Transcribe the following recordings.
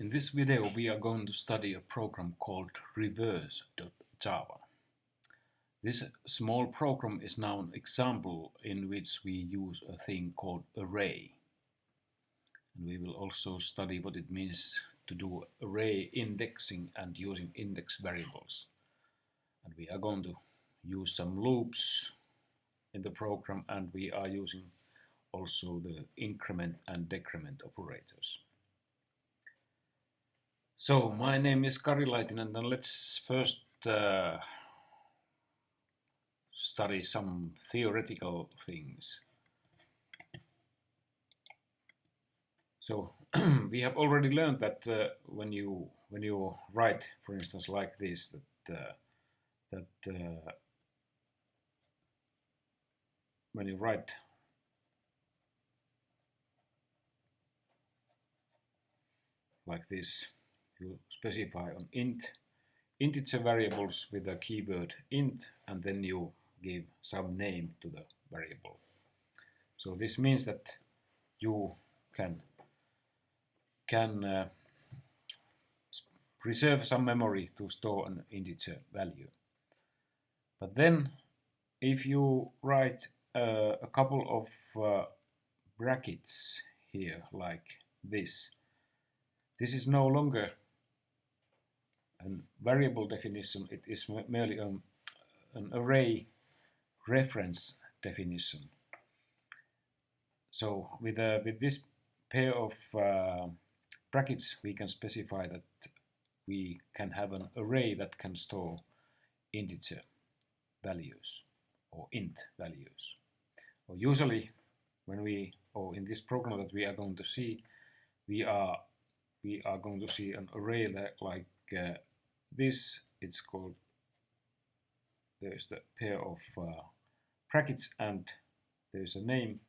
In this video we are going to study a program called Reverse.java. This small program is now an example in which we use a thing called array. And we will also study what it means to do array indexing and using index variables. And we are going to use some loops in the program, and we are using also the increment and decrement operators. So, my name is Kari Laitinen, and let's first study some theoretical things. So, we have already learned that when you write, for instance, like this, when you write like this, you specify on integer variables with the keyword int, and then you give some name to the variable. So this means that you can preserve some memory to store an integer value. But then if you write a couple of brackets here like this is no longer a variable definition, it is merely an array reference definition. So with this pair of brackets we can specify that we can have an array that can store integer values or int values. Or usually when in this program that we are going to see, we are going to see an array like this. It's called, there's the pair of brackets and there's a name,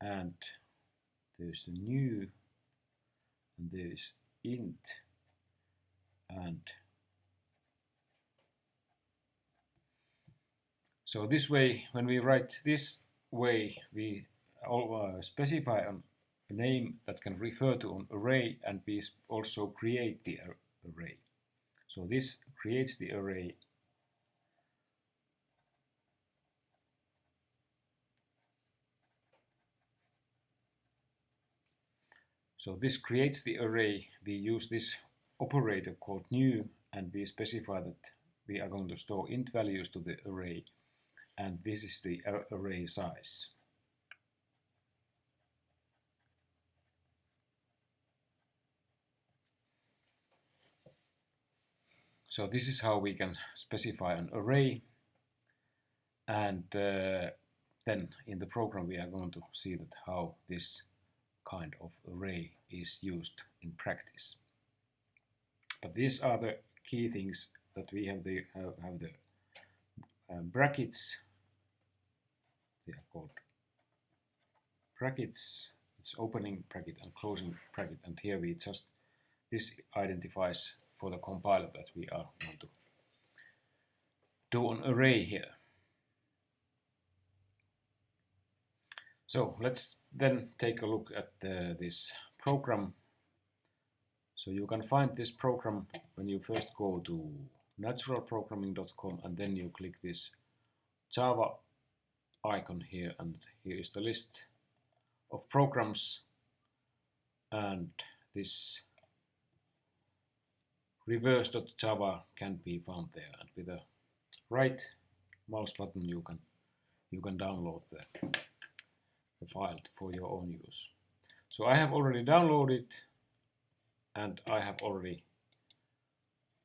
and there's a new, and there's int, and so this way, when we write this way, we specify a name that can refer to an array, and we also create the array. So this creates the array. So this creates the array. We use this operator called new, and we specify that we are going to store int values to the array, and this is the array size. So this is how we can specify an array, and then in the program we are going to see that how this kind of array is used in practice. But these are the key things that we have the brackets. They are called brackets. It's opening bracket and closing bracket, and here we just, this identifies for the compiler that we are going to do an array here. So let's then take a look at this program. So you can find this program when you first go to naturalprogramming.com, and then you click this Java icon here, and here is the list of programs, and this reverse.java can be found there, and with the right mouse button you can download the file for your own use. So I have already downloaded, and I have already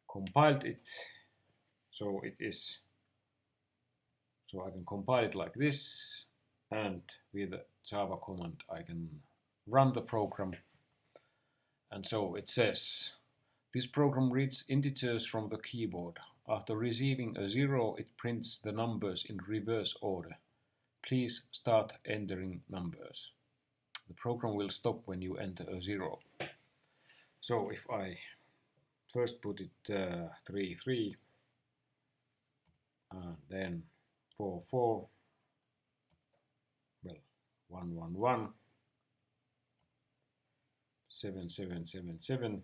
compiled it. So it is, so I can compile it like this, and with the Java command I can run the program. And so it says, this program reads integers from the keyboard. After receiving a 0, it prints the numbers in reverse order. Please start entering numbers. The program will stop when you enter a 0. So if I first put it 3, 3, and then 4, 4, 111 7777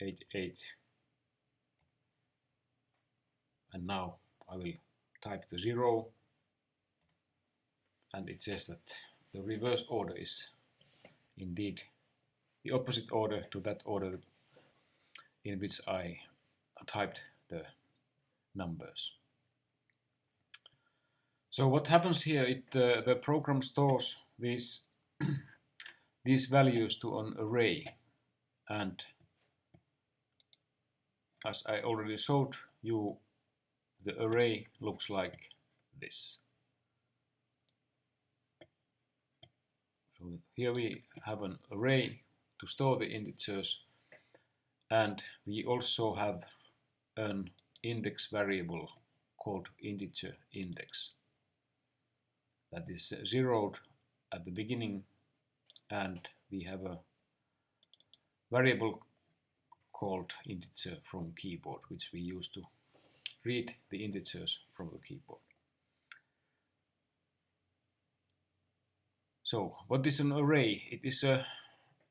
88, and now I will type the 0, and it says that the reverse order is indeed the opposite order to that order in which I typed the numbers. So what happens here, the program stores these these values to an array, and as I already showed you, the array looks like this. So here we have an array to store the integers, and we also have an index variable called integer index that is zeroed at the beginning, and we have a variable called integer from keyboard, which we use to read the integers from the keyboard. So what is an array? It is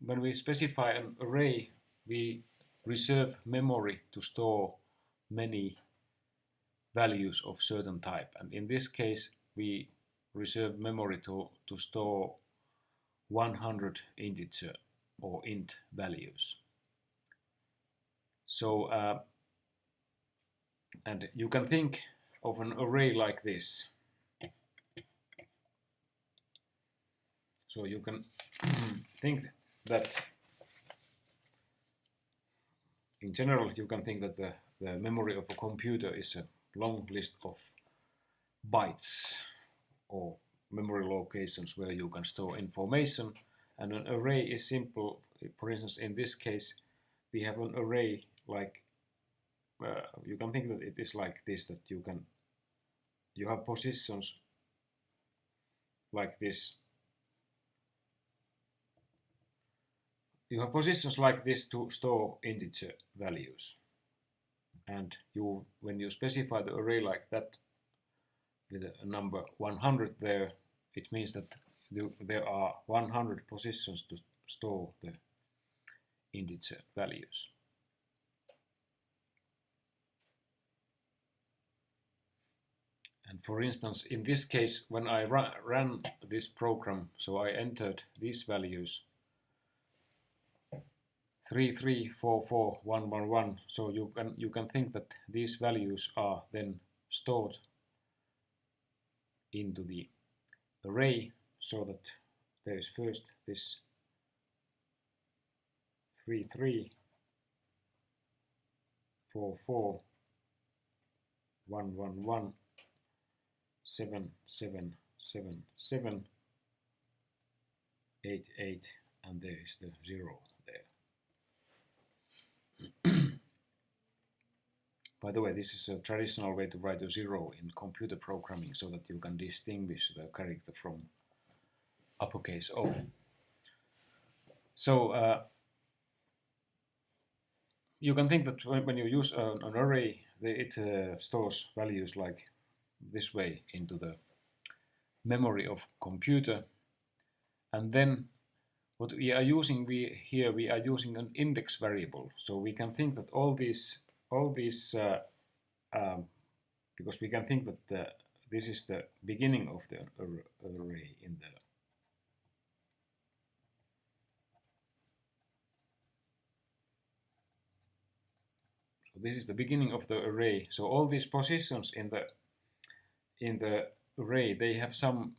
when we specify an array, we reserve memory to store many values of certain type, and in this case we reserve memory to store 100 integer or int values. So and you can think of an array like this. So you can think that in general you can think that the memory of a computer is a long list of bytes or memory locations where you can store information, and an array is simple. For instance, in this case we have an array like you can think that it is like this, that you have positions like this. You have positions like this to store integer values, and when you specify the array like that with a number 100 there, it means that there are 100 positions to store the integer values. And for instance, in this case, when I ran this program, so I entered these values 3344111. So you can think that these values are then stored into the array, so that there is first this 3344111 7777 88, and there is the 0 there. By the way, this is a traditional way to write a 0 in computer programming, so that you can distinguish the character from uppercase O. So you can think that when you use an array, it stores values like this way into the memory of computer, and then what we are using, we are using an index variable. So we can think that all these because we can think that this is the beginning of the array in the so this is the beginning of the array. So all these positions in the array, they have some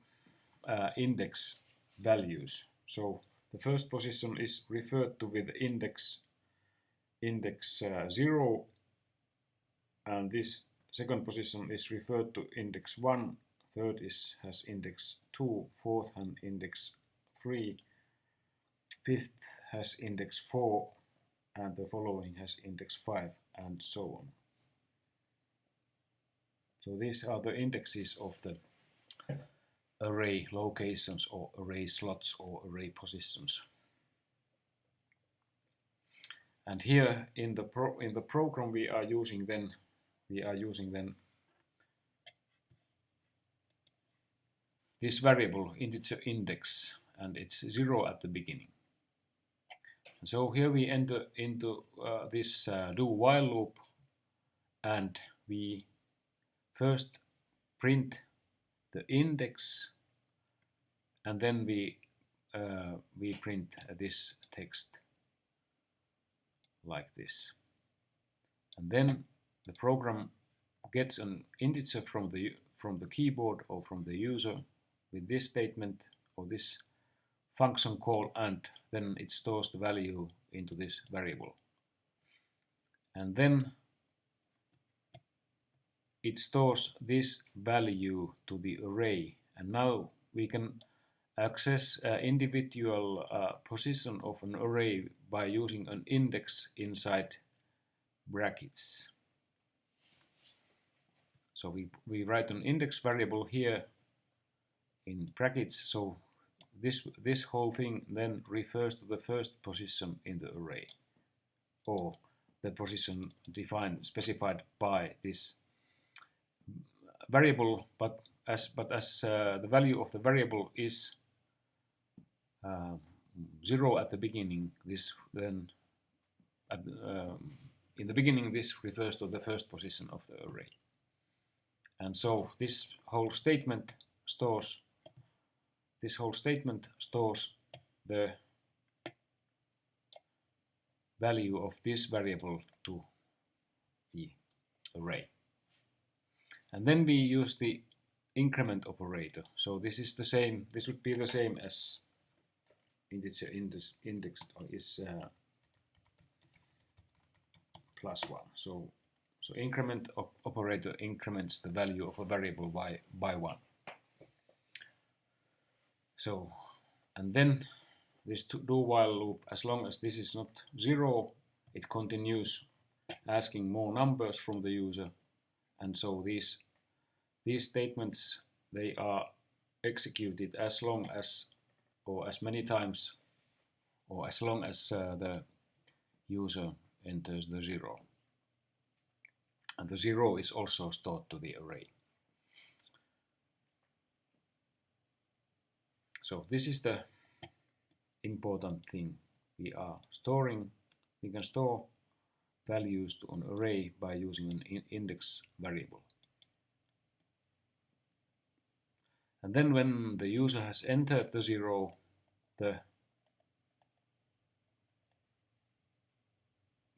index values. So the first position is referred to with index 0, and this second position is referred to index 1, third has index 2, fourth has index 3, fifth has index 4, and the following has index 5, and so on. So these are the indexes of the array locations or array slots or array positions. And here in the program we are using then this variable integer index, and it's 0 at the beginning. So here we enter into this do while loop, and we first print the index, and then we print this text like this. And then the program gets an integer from the keyboard or from the user with this statement or this function call, and then it stores the value into this variable. And then it stores this value to the array, and now we can access individual position of an array by using an index inside brackets. So we write an index variable here in brackets, so this whole thing then refers to the first position in the array, or the position specified by this variable, but as the value of the variable is 0 at the beginning, this then in the beginning this refers to the first position of the array. And so this whole statement stores the value of this variable to the array. And then we use the increment operator. So this is the same. This would be the same as integer index is +1. So increment operator increments the value of a variable by 1. So, and then this do while loop, as long as this is not 0, it continues asking more numbers from the user. And so these statements, they are executed as long as, or as many times, or as long as the user enters the 0. And the 0 is also stored to the array. So this is the important thing. We can store values to an array by using an index variable. And then when the user has entered the 0,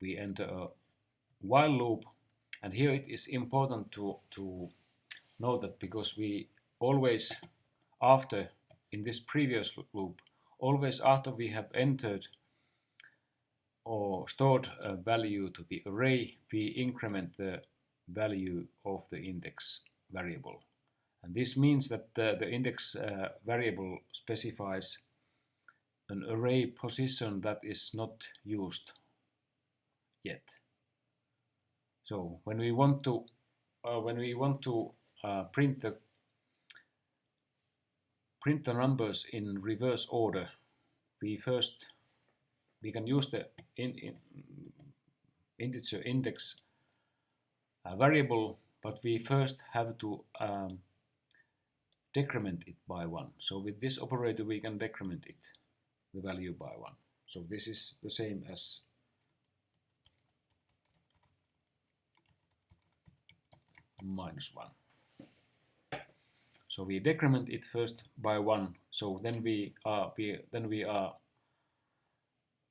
we enter a while loop. And here it is important to know that, because we always in this previous loop, always after we have entered or stored a value to the array, we increment the value of the index variable. And this means that the index variable specifies an array position that is not used yet. So when we want to print the numbers in reverse order, we can use the integer index variable, but we first have to decrement it by 1. So with this operator we can decrement it, the value by 1. So this is the same as -1. So we decrement it first by 1. So then we are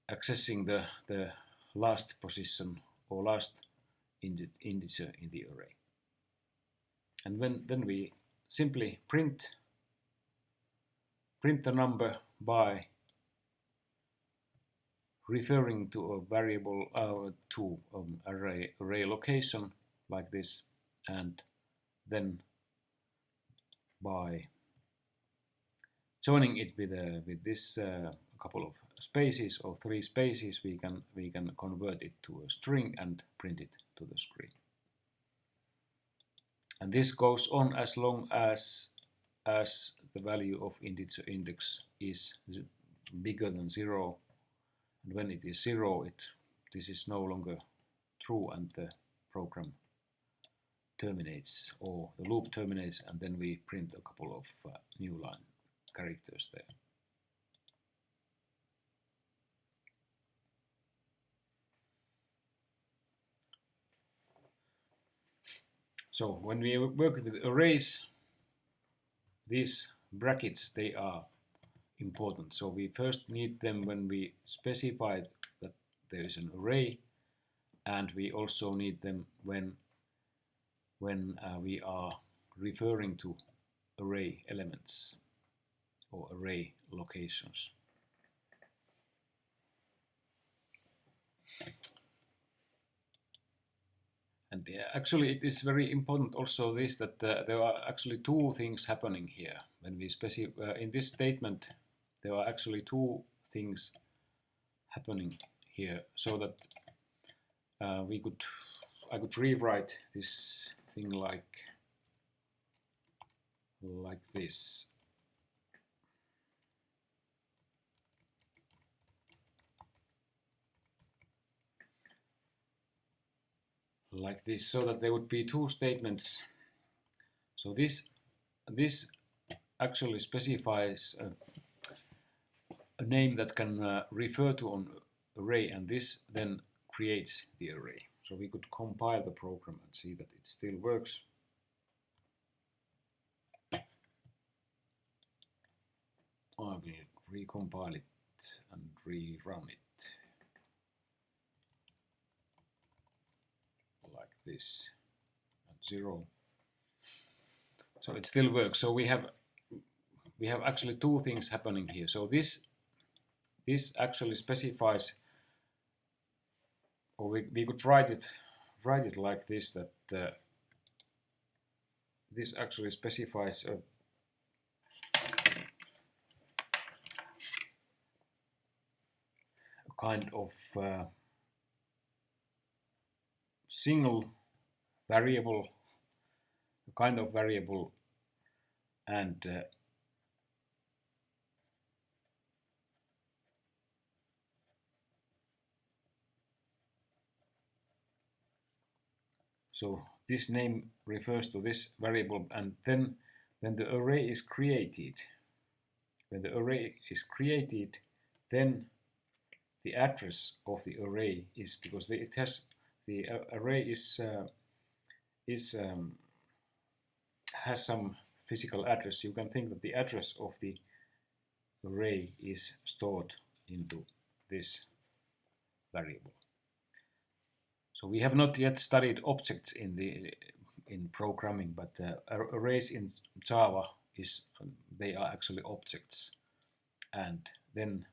accessing the last position or last integer in the array. And then we simply print the number by referring to a variable to array location like this, and then by joining it with this couple of spaces or 3 spaces, we can convert it to a string and print it to the screen. And this goes on as long as the value of integer index is bigger than 0. And when it is 0, this is no longer true, and the program terminates, or the loop terminates, and then we print a couple of new line characters there. So when we work with arrays, these brackets, they are important. So we first need them when we specify that there is an array, and we also need them when we are referring to array elements or array locations. And actually it is very important also this, that there are actually two things happening here. When we specify in this statement, there are actually two things happening here, so that I could rewrite this thing like this. Like this, so that there would be two statements. So this actually specifies a name that can refer to an array, and this then creates the array. So we could compile the program and see that it still works. I will recompile it and rerun it like this at 0. So it still works. So we have actually two things happening here. So this actually specifies, or we could write it like this, that this actually specifies a kind of single variable, a kind of variable, and so this name refers to this variable, and then when the array is created, then the address of the array is, because the array has some physical address. You can think that the address of the array is stored into this variable. So we have not yet studied objects in programming, but arrays in Java they are actually objects, and then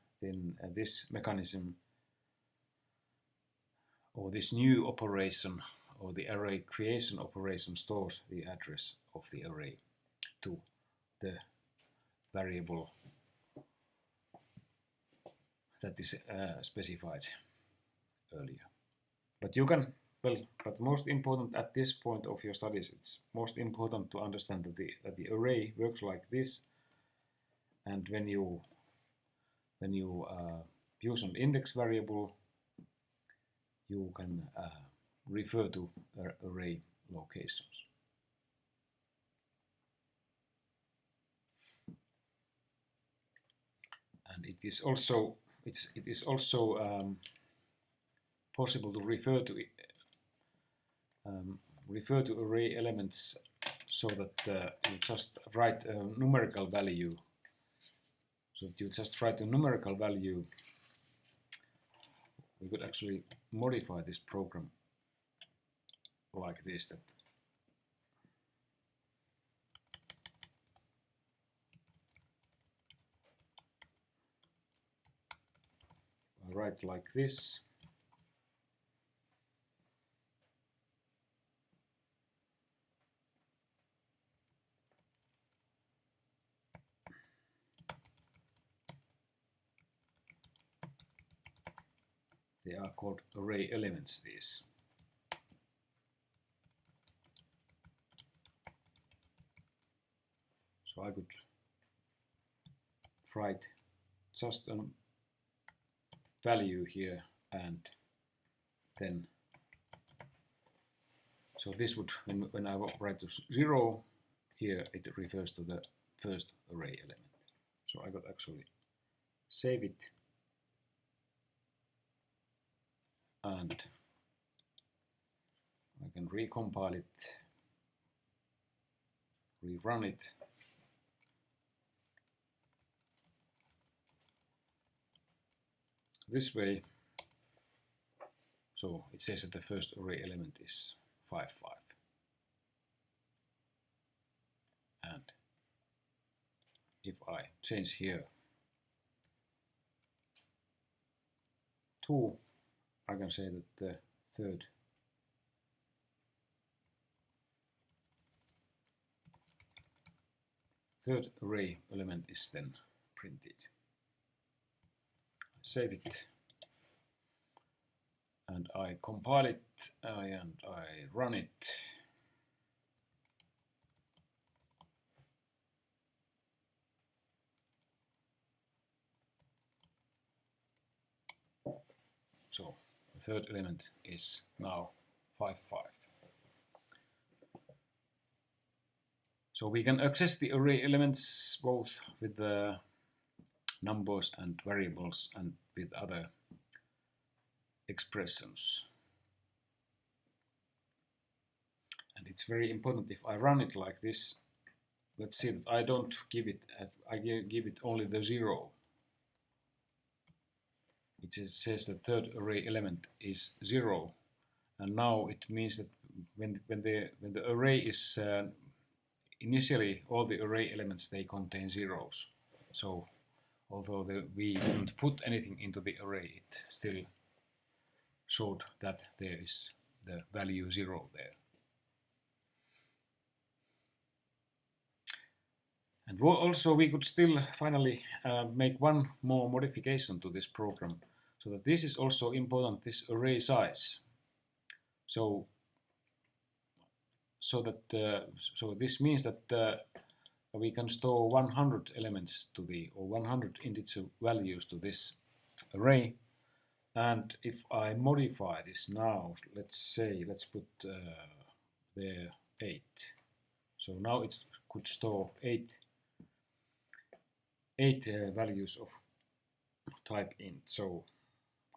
this mechanism, or this new operation, or the array creation operation, stores the address of the array to the variable that is specified earlier. But you can, but most important at this point of your studies, it's most important to understand that the array works like this, and when you use an index variable, you can refer to array locations. And it is also possible to refer to array elements so that you just write a numerical value. So that you just write a numerical value. We could actually modify this program like this, that I write like this. They are called array elements, these. So I could write just a value here and then So this would, when I write to 0, here it refers to the first array element. So I got actually save it and I can recompile it, rerun it. This way, so it says that the first array element is 5, 5. And if I change here 2, I can say that the third array element is then printed. Save it and I compile it and I run it. So the third element is now 5, 5. So we can access the array elements both with the numbers and variables and with other expressions. And it's very important if I run it like this. Let's see that I don't give it, I give it only the 0. It says the third array element is 0, and now it means that when the array is initially all the array elements, they contain zeros. So although we didn't put anything into the array, it still showed that there is the value 0 there. And also we could still finally make one more modification to this program, so that this is also important, this array size. So this means that we can store 100 elements to or 100 integer values to this array. And if I modify this now, let's put there 8. So now it could store 8 values of type int. So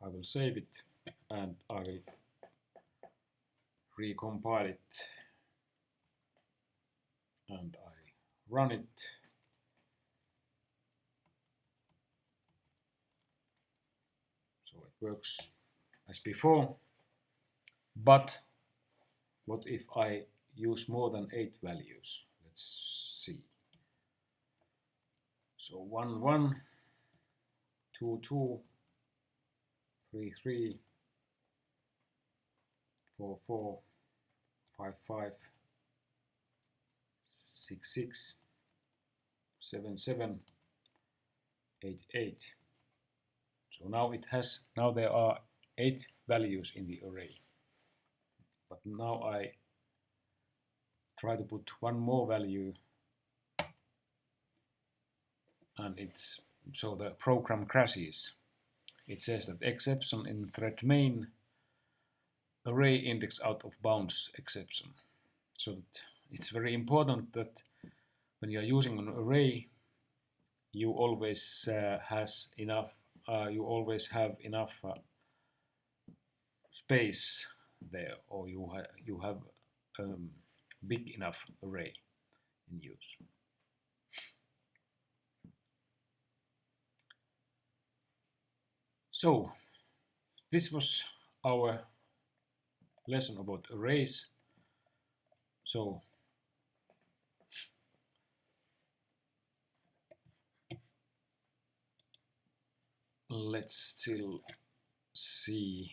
I will save it and I will recompile it and I run it. So it works as before, but what if I use more than 8 values? Let's see. So 1, 1, 2, 2, 3, 3, 4, 4, 5, 5, 6, 6, 7, 7, 8, 8. So now there are 8 values in the array. But now I try to put one more value, and so the program crashes. It says that exception in thread main, array index out of bounds exception. So that it's very important that when you are using an array, you always have enough space there, or you have big enough array in use. So this was our lesson about arrays. So let's still see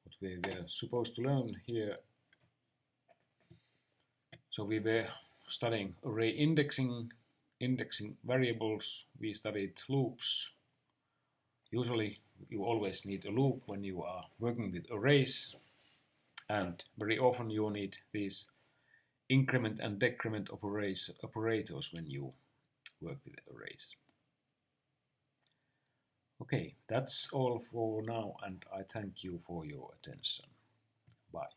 what we were supposed to learn here. So we were studying array indexing variables, we studied loops. Usually you always need a loop when you are working with arrays, and very often you need these increment and decrement operators when you work with arrays. Okay, that's all for now, and I thank you for your attention. Bye.